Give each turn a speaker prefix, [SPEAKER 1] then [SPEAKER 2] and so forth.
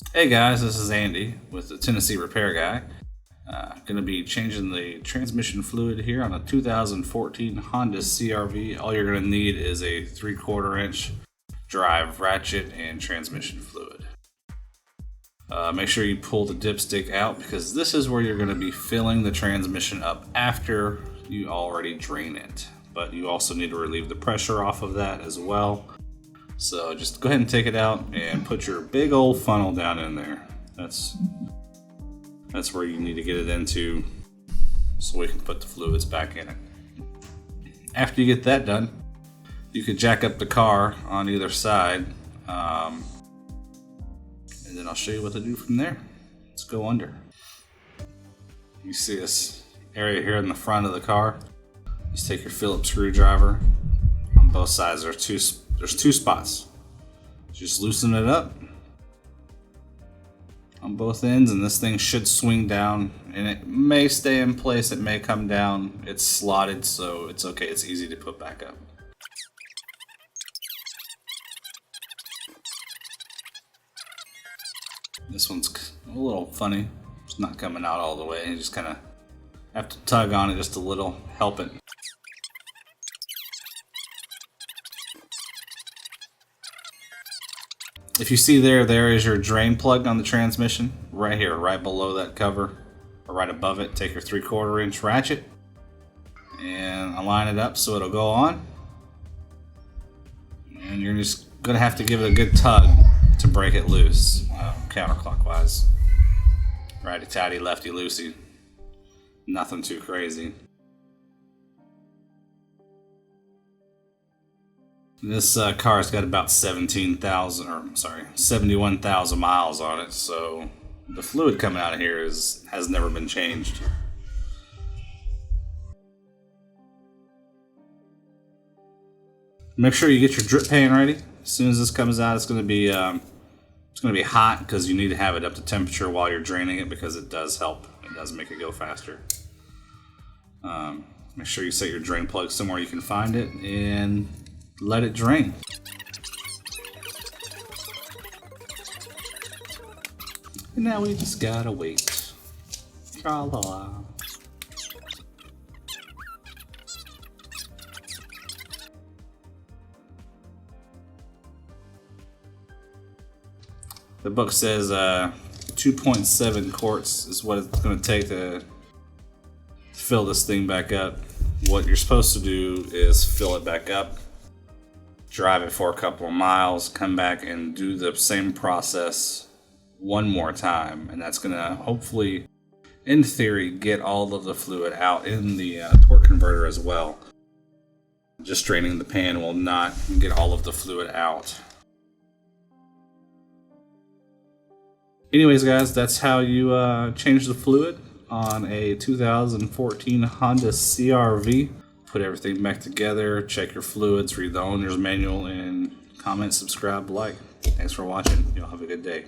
[SPEAKER 1] Hey guys, this is Andy with the Tennessee Repair Guy. Going to be changing the transmission fluid here on a 2014 Honda CR-V. All you're going to need is a 3/4 inch drive ratchet and transmission fluid. Make sure you pull the dipstick out because this is where you're going to be filling the transmission up after you already drain it. But you also need to relieve the pressure off of that as well. So just go ahead and take it out and put your big old funnel down in there. That's where you need to get it into so we can put the fluids back in it. After you get that done, you can jack up the car on either side, and then I'll show you what to do from there. Let's go under. You see this area here in the front of the car. Just take your Phillips screwdriver. On both sides there's two spots. Just loosen it up on both ends, and this thing should swing down, and it may stay in place, it may come down. It's slotted, so it's okay, it's easy to put back up. This one's a little funny. It's not coming out all the way. You just kind of have to tug on it just a little, help it. If you see there is your drain plug on the transmission. Right here, right below that cover, or right above it. Take your 3/4 inch ratchet and align it up so it'll go on. And you're just gonna have to give it a good tug to break it loose, counterclockwise. Righty-tighty, lefty-loosey. Nothing too crazy. This car's got about 71,000 miles on it, so the fluid coming out of here has never been changed. Make sure you get your drip pan ready. As soon as this comes out, it's going to be hot because you need to have it up to temperature while you're draining it because it does help. It does make it go faster. Make sure you set your drain plug somewhere you can find it and let it drain. And now we just gotta wait. Tra-la-la. The book says 2.7 quarts is what it's gonna take to fill this thing back up. What you're supposed to do is fill it back up, drive it for a couple of miles, come back and do the same process one more time, and that's gonna hopefully, in theory, get all of the fluid out in the torque converter as well. Just draining the pan will not get all of the fluid out. Anyways guys, that's how you change the fluid on a 2014 Honda CR-V. Put everything back together, check your fluids, read the owner's manual, and comment, subscribe, like. Thanks for watching. Y'all have a good day.